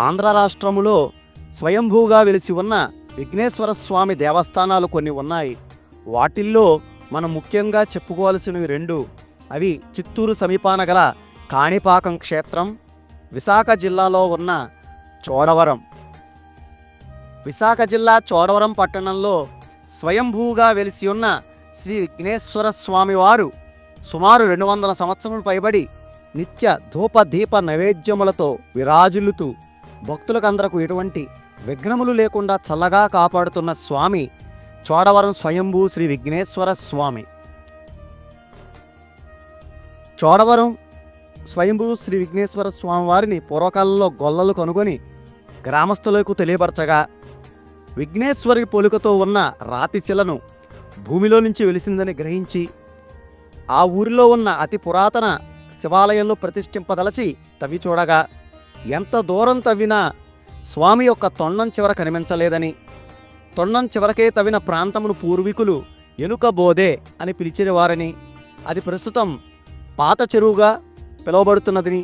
ఆంధ్ర రాష్ట్రములో స్వయంభూగా వెలిసి ఉన్న విఘ్నేశ్వర స్వామి దేవస్థానాలు కొన్ని ఉన్నాయి. వాటిల్లో మనం ముఖ్యంగా చెప్పుకోవాల్సినవి రెండు. అవి చిత్తూరు సమీపాన గల కాణిపాకం క్షేత్రం, విశాఖ జిల్లాలో ఉన్న చోడవరం. విశాఖ జిల్లా చోడవరం పట్టణంలో స్వయంభూగా వెలిసి ఉన్న శ్రీ విఘ్నేశ్వర స్వామి వారు సుమారు 200 సంవత్సరములు పైబడి నిత్య ధూప దీప నైవేద్యములతో విరాజిల్లుతూ భక్తులకందరకు ఎటువంటి విఘ్నములు లేకుండా చల్లగా కాపాడుతున్న స్వామి చోడవరం స్వయంభూ శ్రీ విఘ్నేశ్వర స్వామి. చోడవరం స్వయంభూ శ్రీ విఘ్నేశ్వర స్వామి వారిని పూర్వకాలంలో గొల్లలు కనుగొని గ్రామస్తులకు తెలియపరచగా, విఘ్నేశ్వరి పోలికతో ఉన్న రాతిశిలను భూమిలో నుంచి వెలిసిందని గ్రహించి ఆ ఊరిలో ఉన్న అతి పురాతన శివాలయంలో ప్రతిష్ఠింపదలచి తవ్వి చూడగా, ఎంత దూరం తవ్వినా స్వామి యొక్క తొండం చివర కనిపించలేదని, తొండం చివరకే తవ్విన ప్రాంతమును పూర్వీకులు ఎనుకబోదే అని పిలిచేవారని, అది ప్రస్తుతం పాత చెరువుగా పిలువబడుతున్నదని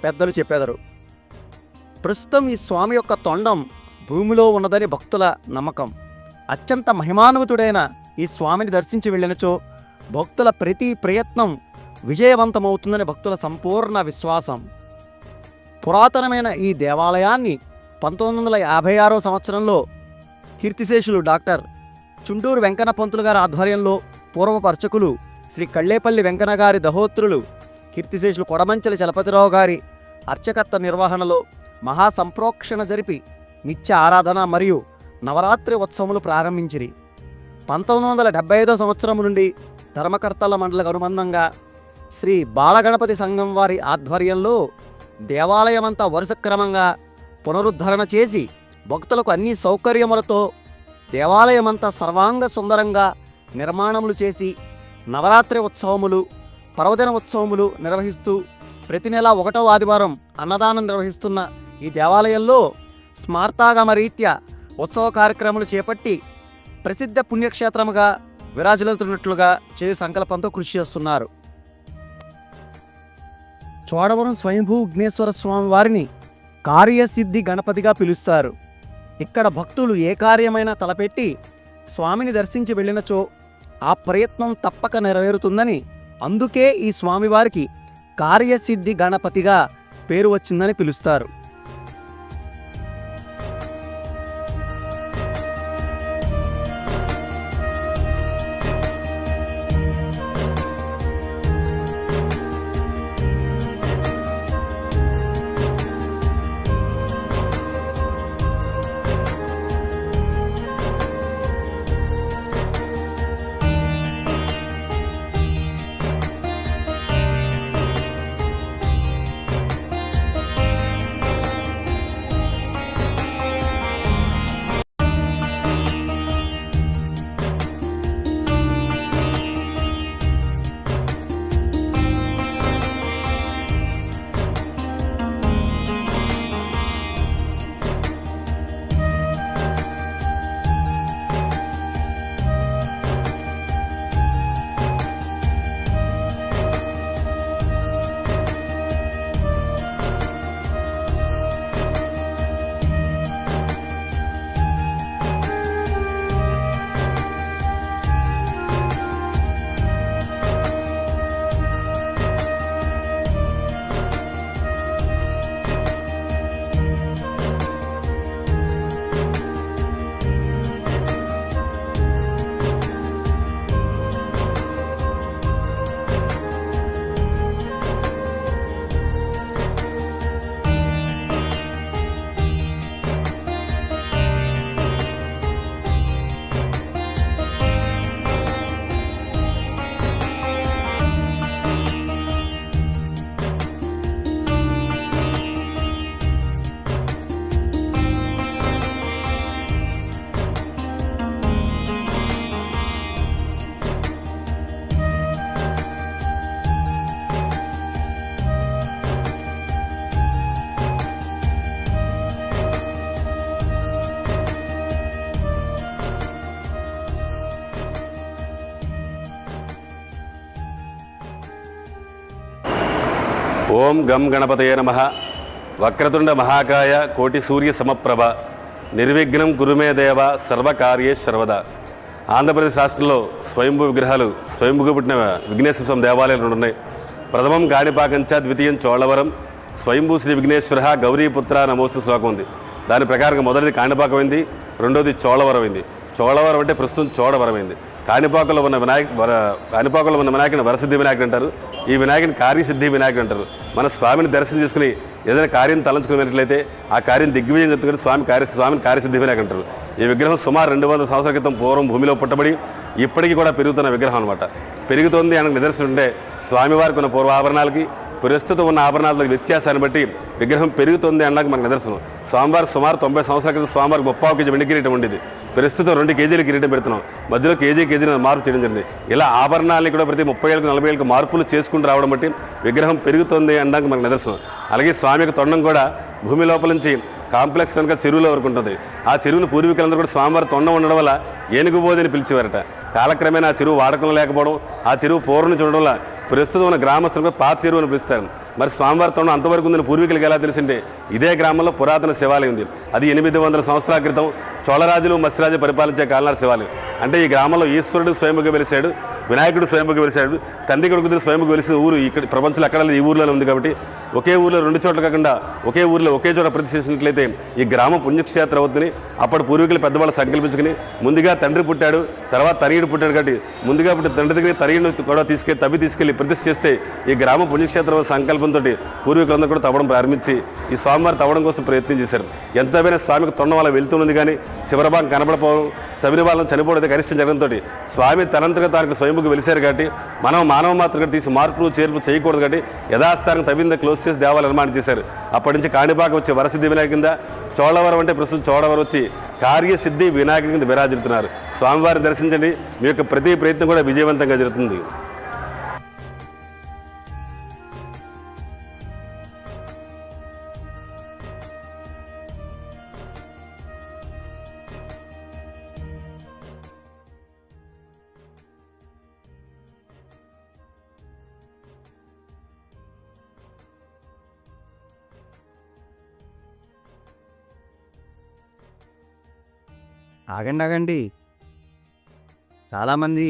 పెద్దలు చెప్పెదరు. ప్రస్తుతం ఈ స్వామి యొక్క తొండం భూమిలో ఉన్నదని భక్తుల నమ్మకం. అత్యంత మహిమాన్వితుడైన ఈ స్వామిని దర్శించి వెళ్ళినచో భక్తుల ప్రతి ప్రయత్నం విజయవంతమవుతుందని భక్తుల సంపూర్ణ విశ్వాసం. పురాతనమైన ఈ దేవాలయాన్ని 1956 సంవత్సరంలో కీర్తిశేషులు డాక్టర్ చుండూరు వెంకన్న పంతులు గారి ఆధ్వర్యంలో పూర్వపు అర్చకులు శ్రీ కళ్ళేపల్లి వెంకన్న గారి దహోత్రులు కీర్తిశేషులు కొడమంచెల చలపతిరావు గారి అర్చకత్వ నిర్వహణలో మహాసంప్రోక్షణ జరిపి నిత్య ఆరాధన మరియు నవరాత్రి ఉత్సవములు ప్రారంభించిరి. 1975 సంవత్సరం నుండి ధర్మకర్తల మండలికి అనుబంధంగా శ్రీ బాలగణపతి సంఘం వారి ఆధ్వర్యంలో దేవాలయమంతా వరుస క్రమంగా పునరుద్ధరణ చేసి భక్తులకు అన్ని సౌకర్యములతో దేవాలయమంతా సర్వాంగ సుందరంగా నిర్మాణములు చేసి నవరాత్రి ఉత్సవములు, పర్వదిన ఉత్సవములు నిర్వహిస్తూ ప్రతి నెల 1వ ఆదివారం అన్నదానం నిర్వహిస్తున్న ఈ దేవాలయంలో స్మార్తాగమ రీత్యా ఉత్సవ కార్యక్రమాలు చేపట్టి ప్రసిద్ధ పుణ్యక్షేత్రముగా విరాజిల్లుతున్నట్లుగా చేయు సంకల్పంతో కృషి చేస్తున్నారు. చోడవరం స్వయంభూ విఘ్నేశ్వర స్వామి వారిని కార్యసిద్ధి గణపతిగా పిలుస్తారు. ఇక్కడ భక్తులు ఏ కార్యమైనా తలపెట్టి స్వామిని దర్శించి వెళ్ళినచో ఆ ప్రయత్నం తప్పక నెరవేరుతుందని, అందుకే ఈ స్వామివారికి కార్యసిద్ధి గణపతిగా పేరు వచ్చిందని పిలుస్తారు. ఓం గం గణపతయే నమః. వక్రతుండ మహాకాయ కోటి సూర్య సమప్రభ నిర్విఘ్నం గురుమే దేవ సర్వకార్యే సర్వదా. ఆంధ్రప్రదేశ్ రాష్ట్రంలో స్వయంభూ విగ్రహాలు స్వయంభూగా పుట్టిన విఘ్నేశ్వర స్వామి దేవాలయాలు రెండు ఉన్నాయి. ప్రథమం కాణిపాకంచ, ద్వితీయం చోళవరం. స్వయంభూ శ్రీ విఘ్నేశ్వర గౌరీపుత్ర నమోస్తు శ్లోకం ఉంది. దాని ప్రకారంగా మొదటిది కాణిపాకమైంది, రెండోది చోళవరమైంది. చోళవరం అంటే ప్రస్తుతం చోడవరమైంది. కాణిపాకంలో ఉన్న వినాయకుని వరసిద్ధి వినాయకుడు అంటారు. ఈ వినాయకుని కార్యసిద్ధి వినాయకుడు అంటారు. మన స్వామిని దర్శనం చేసుకుని ఏదైనా కార్యం తలంచుకున్నట్లయితే ఆ కార్యం దిగ్విజయం చెప్తున్నట్టు స్వామిని కార్యసిద్ధి వినాయకుడు అంటారు. ఈ విగ్రహం సుమారు 200 సంవత్సరాల క్రితం పూర్వం భూమిలో పుట్టబడి ఇప్పటికీ కూడా పెరుగుతున్న విగ్రహం అనమాట. పెరుగుతోంది అనకు నిదర్శనం ఉంటే స్వామివారికి ఉన్న పూర్వాభరణాలకి ప్రస్తుతం ఉన్న ఆభరణాలకి వ్యత్యాసాన్ని బట్టి విగ్రహం పెరుగుతుంది అనడానికి మనకు నిదర్శనం. స్వామివారికి సుమారు 90 సంవత్సరాల క్రితం స్వామివారికి 30 కేజీ వెండి కిరీటం ఉండేది. ప్రస్తుతం 2 కేజీల కిరీటం పెడుతున్నాం. మధ్యలో కేజీ మార్పు చేయడం జరిగింది. ఇలా ఆభరణాలని కూడా ప్రతి 30 ఏళ్ళకు 40 ఏళ్ళకు మార్పులు చేసుకుంటూ రావడం బట్టి విగ్రహం పెరుగుతుంది అనడానికి మనకు నిదర్శనం. అలాగే స్వామి యొక్క తొండం కూడా భూమి లోపల నుంచి కాంప్లెక్స్ కనుక చెరువులో వరకు ఉంటుంది. ఆ చెరువును పూర్వీకులందరూ కూడా స్వామివారి తొండం ఉండడం వల్ల ఏనుగుబోదని పిలిచేవారట. కాలక్రమేణా ఆ చెరువు వాడకం లేకపోవడం, ఆ చెరువు పూర్వం నుంచి ఉండడం వల్ల ప్రస్తుతం ఉన్న గ్రామస్తులకు పాత చెరువు అని పిలుస్తారు. మరి స్వామివారి తొండం అంతవరకు ఉందని పూర్వీకులకు ఎలా తెలిసింటే ఇదే గ్రామంలో పురాతన శివాలయం ఉంది. అది 800 సంవత్సరాల క్రితం చోళరాజులు మత్స్యరాజు పరిపాలించే కాలనాటి శివాలయం. అంటే ఈ గ్రామంలో ఈశ్వరుడు స్వయంభూగా వెలిశాడు, వినాయకుడు స్వయంభూగా వెలిశాడు, తండ్రి కొడుకు స్వయంభూగా వెలిసిన ఊరు ఇక్కడ ప్రపంచంలో ఎక్కడ ఈ ఊర్లోనే ఉంది. కాబట్టి ఒకే ఊరిలో 2 చోట్ల కాకుండా ఒకే ఊరిలో ఒకే చోట ప్రతిష్ఠించినట్లయితే ఈ గ్రామం పుణ్యక్షేత్రం అవుతుంది. అప్పుడు పూర్వీకులు పెద్దవాళ్ళు సంకల్పించుకుని ముందుగా తండ్రి పుట్టాడు, తర్వాత తనయుడు పుట్టాడు కాబట్టి ముందుగా పుట్టి తండ్రి దగ్గర తనయుడు కూడా తీసుకెళ్ళి ప్రతిష్ఠ చేస్తే ఈ గ్రామం పుణ్యక్షేత్రం సంకల్పంతో పూర్వీకులందరూ కూడా తవ్వడం ప్రారంభించి ఈ స్వామివారి తవ్వడం కోసం ప్రయత్నం చేశారు. ఎంతైనా స్వామికి తొండం వల్ల వెళ్తున్నది కానీ చివరి భాగం కనపడపోవడం, తవిన వాళ్ళని చనిపోవడం కనిష్టం జరగడంతో స్వామి తనంతగా తనకు స్వయంభూగా వెలిశారు. కాబట్టి మనం మానవ మాత్రం తీసి మార్పులు చేర్పులు చేయకూడదు. కాబట్టి యథాస్థానం తవ్వింద క్లోజ్ చేసి దేవాలయం నిర్మాణం చేశారు. అప్పటి నుంచి కాణిపాకం వచ్చి వరసిద్ధి వినాయకు కింద, చోళవరం అంటే ప్రస్తుతం చోడవరం వచ్చి కార్యసిద్ధి వినాయకుడి కింద విరాజిల్లుతున్నారు. స్వామివారిని దర్శించండి, మీ యొక్క ప్రతి ప్రయత్నం కూడా విజయవంతంగా జరుగుతుంది. ఆగండి. చాలామంది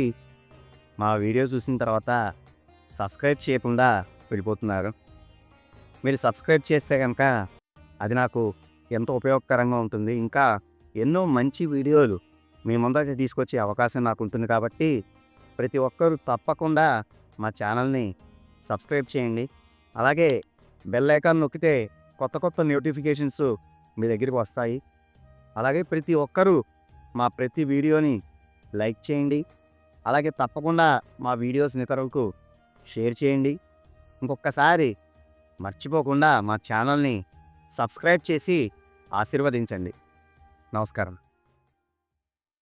మా వీడియో చూసిన తర్వాత సబ్స్క్రైబ్ చేయకుండా వెళ్ళిపోతున్నారు. మీరు సబ్స్క్రైబ్ చేస్తే కనుక అది నాకు ఎంతో ఉపయోగకరంగా ఉంటుంది. ఇంకా ఎన్నో మంచి వీడియోలు మీ ముందరికి తీసుకొచ్చే అవకాశం నాకు ఉంటుంది. కాబట్టి ప్రతి ఒక్కరూ తప్పకుండా మా ఛానల్ని సబ్స్క్రైబ్ చేయండి. అలాగే బెల్ ఐకాన్ నొక్కితే కొత్త నోటిఫికేషన్స్ మీ దగ్గరికి వస్తాయి. అలాగే ప్రతి ఒక్కరూ మా ప్రతి వీడియోని లైక్ చేయండి. అలాగే తప్పకుండా మా వీడియోస్ని ఇతరులకు షేర్ చేయండి. ఇంకొకసారి మర్చిపోకుండా మా ఛానల్ని సబ్స్క్రైబ్ చేసి ఆశీర్వదించండి. నమస్కారం.